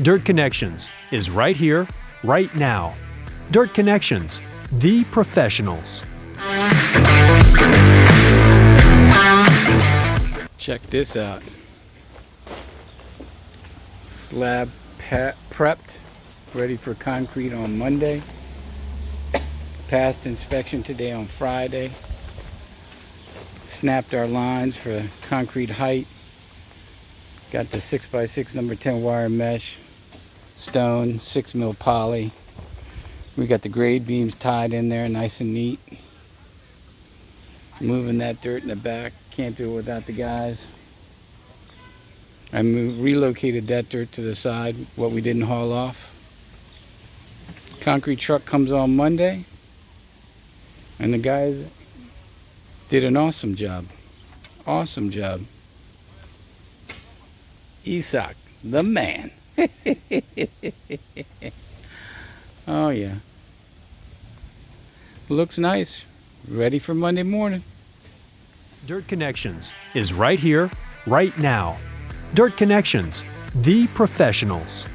Dirt Connections is right here, right now. Dirt Connections, the professionals. Check this out. Slab prepped, ready for concrete on Monday. Passed inspection today on Friday. Snapped our lines for concrete height. Got the 6x6 number 10 wire mesh, stone, 6 mil poly. We got the grade beams tied in there nice and neat. Moving that dirt in the back. Can't do it without the guys. I relocated that dirt to the side, what we didn't haul off. Concrete truck comes on Monday. And the guys did an awesome job. Awesome job. Isak, the man. Oh yeah. Looks nice. Ready for Monday morning. Dirt Connections is right here, right now. Dirt Connections, the professionals.